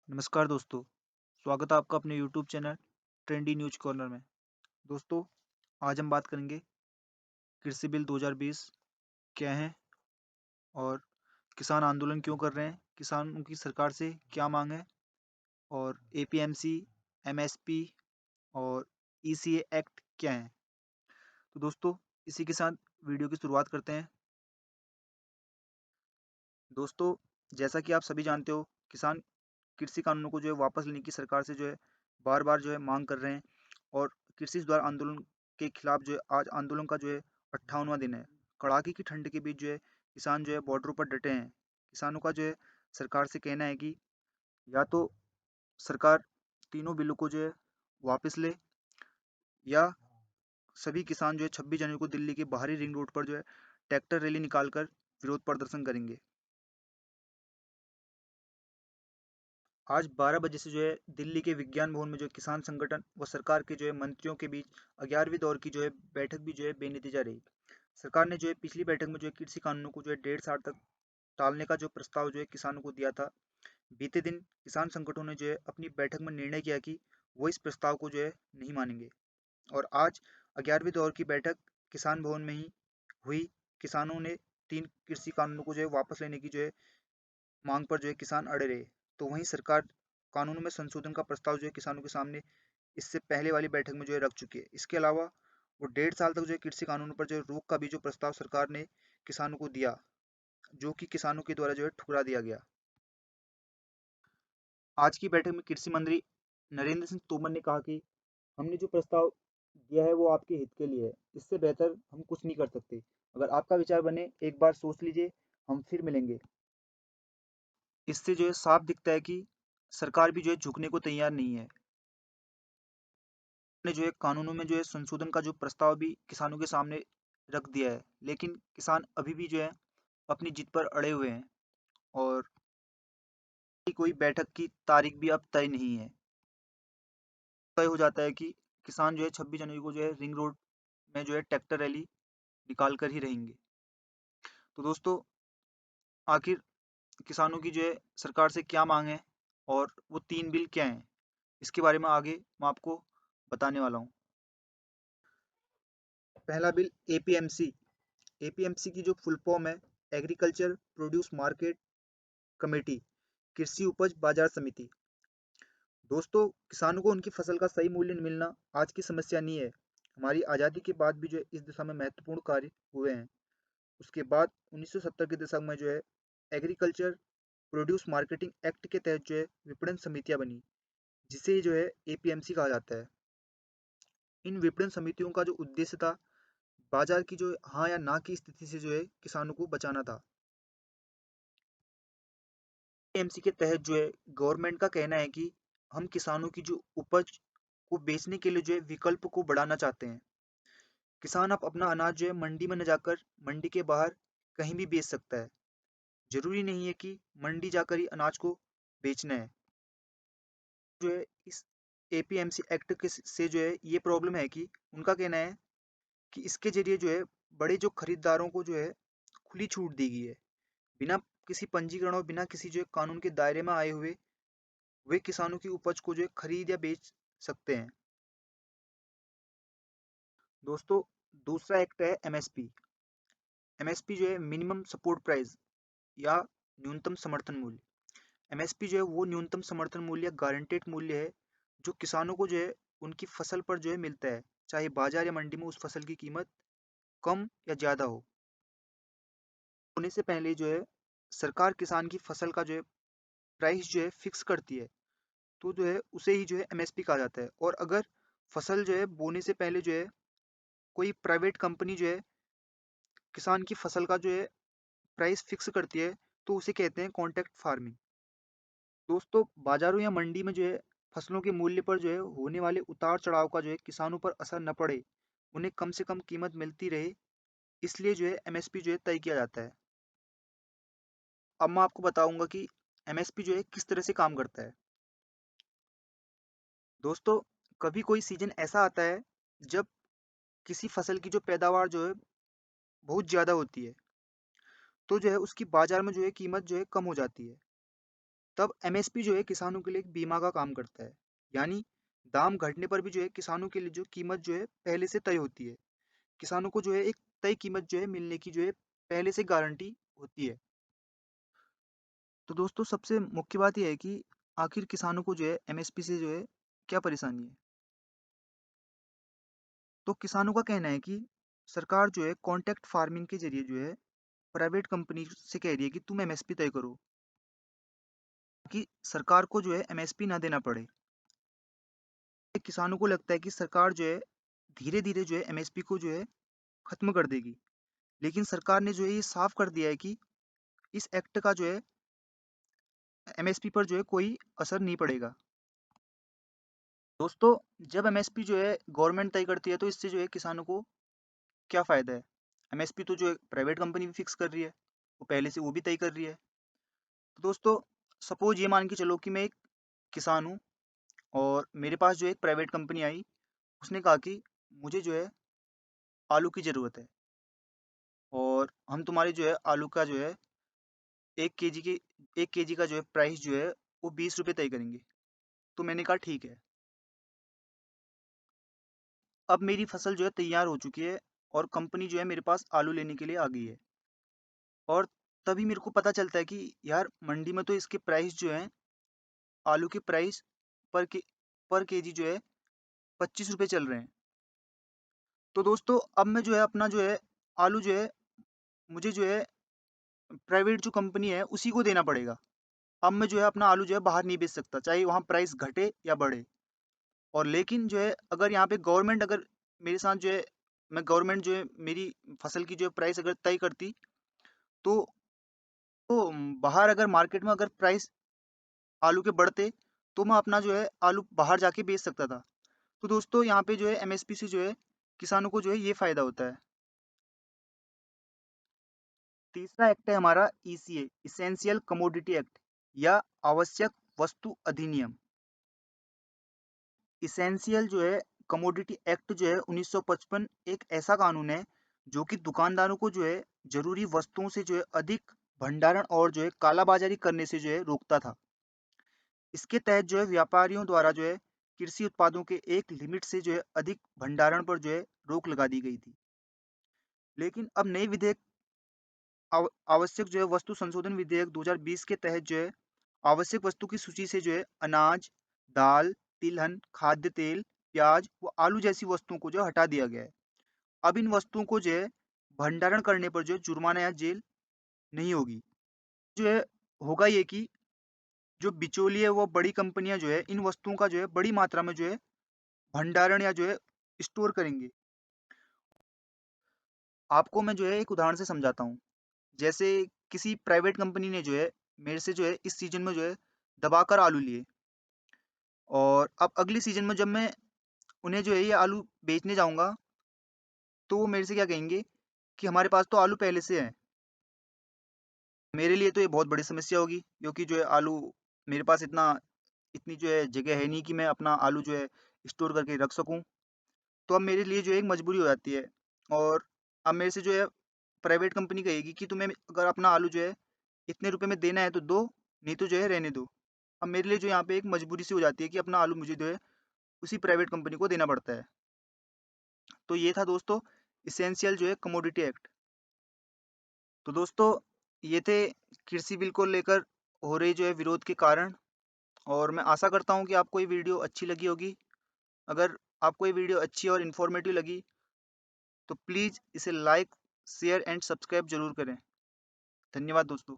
नमस्कार दोस्तों, स्वागत है आपका अपने YouTube channel trendy news corner में। दोस्तों, आज हम बात करेंगे कृषि बिल 2020 क्या है और किसान आंदोलन क्यों कर रहे हैं, किसानों की सरकार से क्या मांग है और एपीएमसी, एमएसपी और ईसीए एक्ट क्या है। तो दोस्तों, इसी के साथ वीडियो की शुरुआत करते हैं। दोस्तों, जैसा कि आप सभी जानते हो, किसान कृषि कानूनों को जो है वापस लेने की सरकार से जो है बार-बार जो है मांग कर रहे हैं और कृषि सुधार आंदोलन के खिलाफ जो है आज आंदोलन का जो है 58वां दिन है। कड़ाके की ठंड के बीच जो है किसान जो है बॉर्डरों पर डटे हैं। किसानों का जो है सरकार से कहना है कि या तो सरकार तीनों बिलों को जो है वापस ले या सभी किसान जो है 26 जनवरी को दिल्ली के बाहरी रिंग रोड पर जो है ट्रैक्टर रैली निकालकर विरोध प्रदर्शन करेंगे। आज 12 बजे से जो है दिल्ली के विज्ञान भवन में जो है किसान संगठन व सरकार के जो है मंत्रियों के बीच 11वीं दौर की जो है बैठक भी जो है बेनतीजा रही। सरकार ने जो है पिछली बैठक में जो है कृषि कानूनों को जो है 1.5 साल तक टालने का जो प्रस्ताव जो है किसानों को दिया था। बीते दिन किसान संगठनों ने जो है अपनी बैठक में निर्णय किया कि वो इस प्रस्ताव को जो है नहीं मानेंगे और आज 11वीं दौर की बैठक किसान भवन में ही हुई। किसानों ने 3 कृषि कानूनों को जो है वापस लेने की जो है मांग पर जो है किसान अड़े रहे। तो वहीं सरकार कानूनों में संशोधन का प्रस्ताव जो है किसानों के सामने इससे पहले वाली बैठक में जो है रख चुकी है। इसके अलावा वो 1.5 साल तक जो है कृषि कानूनों पर जो है रोक का भी जो प्रस्ताव सरकार ने किसानों को दिया, जो कि किसानों के द्वारा जो है ठुकरा दिया गया। आज की बैठक में कृषि मंत्री नरेंद्र सिंह तोमर ने कहा कि हमने जो प्रस्ताव दिया है वो आपके हित के लिए है। इससे बेहतर हम कुछ नहीं कर सकते। अगर आपका विचार बने एक बार सोच लीजिए, हम फिर मिलेंगे। इससे जो है साफ दिखता है कि सरकार भी जो है झुकने को तैयार नहीं है। ने जो है कानूनों में जो है संशोधन का जो प्रस्ताव भी किसानों के सामने रख दिया है, लेकिन किसान अभी भी जो है अपनी जिद पर अड़े हुए हैं और कोई बैठक की तारीख भी अब तय नहीं है। तय हो जाता है कि किसान जो है 26 जनवरी को जो है रिंग रोड में जो है ट्रैक्टर रैली निकाल कर ही रहेंगे। तो दोस्तों, आखिर किसानों की जो है सरकार से क्या मांग है और वो 3 बिल क्या हैं, इसके बारे में आगे मैं आपको बताने वाला हूँ। पहला बिल एपीएमसी। एपीएमसी की जो फुल फॉर्म है एग्रीकल्चर प्रोड्यूस मार्केट कमेटी, कृषि उपज बाजार समिति। दोस्तों, किसानों को उनकी फसल का सही मूल्य मिलना आज की समस्या नहीं है। हमारी आज़ादी के बाद भी जो है इस दिशा में महत्वपूर्ण कार्य हुए हैं। उसके बाद 1970 के दशक में जो है एग्रीकल्चर प्रोड्यूस मार्केटिंग एक्ट के तहत जो है विपणन समितियां बनी, जिसे जो है एपीएमसी कहा जाता है। इन विपणन समितियों का जो उद्देश्य था बाजार की जो हाँ या ना की स्थिति से जो है किसानों को बचाना था। एपीएमसी के तहत जो है गवर्नमेंट का कहना है कि हम किसानों की जो उपज को बेचने के लिए जो है विकल्प को बढ़ाना चाहते हैं। किसान अब अपना अनाज जो है मंडी में न जाकर मंडी के बाहर कहीं भी बेच सकता है। जरूरी नहीं है कि मंडी जाकर ही अनाज को बेचना है। जो है इस एपीएमसी एक्ट के से जो है ये प्रॉब्लम है कि उनका कहना है कि इसके जरिए जो है बड़े जो खरीदारों को जो है खुली छूट दी गई है। बिना किसी पंजीकरण और बिना किसी जो है कानून के दायरे में आए हुए वे किसानों की उपज को जो है खरीद या बेच सकते हैं। दोस्तों, दूसरा एक्ट है एमएसपी। एमएसपी जो है मिनिमम सपोर्ट प्राइस या न्यूनतम समर्थन मूल्य। एमएसपी जो है वो न्यूनतम समर्थन मूल्य या गारंटेड मूल्य है जो किसानों को जो है उनकी फसल पर जो है मिलता है, चाहे बाजार या मंडी में उस फसल की कीमत कम या ज्यादा हो। होने से पहले जो है सरकार किसान की फसल का जो है प्राइस जो है फिक्स करती है, तो जो है उसे ही जो है एमएसपी कहा जाता है। और अगर फसल जो है बोने से पहले जो है कोई प्राइवेट कंपनी जो है किसान की फसल का जो है प्राइस फिक्स करती है, तो उसे कहते हैं कॉन्ट्रैक्ट फार्मिंग। दोस्तों, बाजारों या मंडी में जो है फसलों के मूल्य पर जो है होने वाले उतार चढ़ाव का जो है किसानों पर असर न पड़े, उन्हें कम से कम कीमत मिलती रहे, इसलिए जो है एमएसपी जो है तय किया जाता है। अब मैं आपको बताऊंगा कि एमएसपी जो है किस तरह से काम करता है। दोस्तों, कभी कोई सीजन ऐसा आता है जब किसी फसल की जो पैदावार जो है बहुत ज़्यादा होती है, तो जो है उसकी बाजार में जो है कीमत जो है कम हो जाती है। तब एमएसपी जो है किसानों के लिए एक बीमा का काम करता है। यानी दाम घटने पर भी जो है किसानों के लिए जो कीमत जो है पहले से तय होती है। किसानों को जो है एक तय कीमत जो है मिलने की जो है पहले से गारंटी होती है। तो दोस्तों सबसे मुख्य बात ये है कि आखिर किसानों को जो है एमएसपी से जो है क्या परेशानी है। तो किसानों का कहना है कि सरकार जो है कॉन्ट्रैक्ट फार्मिंग के जरिए जो है प्राइवेट कंपनी से कह रही है कि तुम एमएसपी तय करो, कि सरकार को जो है एमएसपी ना देना पड़े। किसानों को लगता है कि सरकार जो है धीरे धीरे जो है एमएसपी को जो है खत्म कर देगी। लेकिन सरकार ने जो है ये साफ कर दिया है कि इस एक्ट का जो है एमएसपी पर जो है कोई असर नहीं पड़ेगा। दोस्तों जब एमएसपी जो है गवर्नमेंट तय करती है तो इससे जो है किसानों को क्या फायदा है। एमएसपी तो जो है प्राइवेट कंपनी भी फिक्स कर रही है, वो पहले से वो भी तय कर रही है। तो दोस्तों सपोज ये मान के चलो कि मैं एक किसान हूँ और मेरे पास जो है एक प्राइवेट कंपनी आई। उसने कहा कि मुझे जो है आलू की ज़रूरत है और हम तुम्हारे जो है आलू का जो है 1 केजी के 1 केजी का जो है प्राइस जो है वो 20 रुपये तय करेंगे। तो मैंने कहा ठीक है। अब मेरी फसल जो है तैयार हो चुकी है और कंपनी जो है मेरे पास आलू लेने के लिए आ गई है। और तभी मेरे को पता चलता है कि यार मंडी में तो इसके प्राइस जो है आलू के प्राइस पर के पर केजी जो है 25 रुपये चल रहे हैं। तो दोस्तों अब मैं जो है अपना जो है आलू जो है मुझे जो है प्राइवेट जो कंपनी है उसी को देना पड़ेगा। अब मैं जो है अपना आलू जो है बाहर नहीं बेच सकता, चाहे वहाँ प्राइस घटे या बढ़े। और लेकिन जो है अगर यहाँ पे गवर्नमेंट अगर मेरे साथ जो है मैं गवर्नमेंट जो है मेरी फसल की जो है प्राइस अगर तय करती तो बाहर अगर मार्केट में अगर प्राइस आलू के बढ़ते तो मैं अपना जो है आलू बाहर जाके बेच सकता था। तो दोस्तों यहाँ पे जो है एमएसपी से जो है किसानों को जो है ये फायदा होता है। तीसरा एक्ट है हमारा ईसीए इसेंशियल कमोडिटी एक्ट या आवश्यक वस्तु अधिनियम। इसेंशियल जो है कमोडिटी एक्ट जो है 1955 एक ऐसा कानून है जो कि दुकानदारों को जो है जरूरी वस्तुओं से जो है अधिक भंडारण और जो है कालाबाजारी करने से जो है रोकता था। इसके तहत जो है व्यापारियों द्वारा जो है कृषि उत्पादों के एक लिमिट से जो है अधिक भंडारण पर जो है रोक लगा दी गई थी। लेकिन अब नई विधेयक आवश्यक जो है वस्तु संशोधन विधेयक 2020 के तहत जो है आवश्यक वस्तु की सूची से जो है अनाज, दाल, तिलहन, खाद्य तेल, प्याज व आलू जैसी वस्तुओं को जो है हटा दिया गया है। अब इन वस्तुओं को जो है भंडारण करने पर जो है जुर्माना या जेल नहीं होगी। जो है होगा ये कि जो बिचौलिए व बड़ी कंपनियां जो है इन वस्तुओं का जो है बड़ी मात्रा में जो है भंडारण या जो है स्टोर करेंगे। आपको मैं जो है एक उदाहरण से समझाता हूँ। जैसे किसी प्राइवेट कंपनी ने जो है मेरे से जो है इस सीजन में जो है दबाकर आलू लिए और अब अगली सीजन में जब मैं उन्हें जो है ये आलू बेचने जाऊंगा तो वो मेरे से क्या कहेंगे कि हमारे पास तो आलू पहले से है। मेरे लिए तो ये बहुत बड़ी समस्या होगी क्योंकि जो है आलू मेरे पास इतनी जो है जगह है नहीं कि मैं अपना आलू जो है स्टोर करके रख सकूं। तो अब मेरे लिए जो है एक मजबूरी हो जाती है और अब मेरे से जो है प्राइवेट कंपनी कहेगी कि तुम्हें अगर अपना आलू जो है इतने रुपए में देना है तो दो, नहीं तो जो है रहने दो। अब मेरे लिए जो यहाँ पे एक मजबूरी सी हो जाती है कि अपना आलू मुझे जो है उसी प्राइवेट कंपनी को देना पड़ता है। तो ये था दोस्तों इसेंशियल जो है कमोडिटी एक्ट। तो दोस्तों ये थे कृषि बिल को लेकर हो रही जो है विरोध के कारण। और मैं आशा करता हूँ कि आपको ये वीडियो अच्छी लगी होगी। अगर आपको ये वीडियो अच्छी और इन्फॉर्मेटिव लगी तो प्लीज़ इसे लाइक शेयर एंड सब्सक्राइब जरूर करें। धन्यवाद दोस्तों।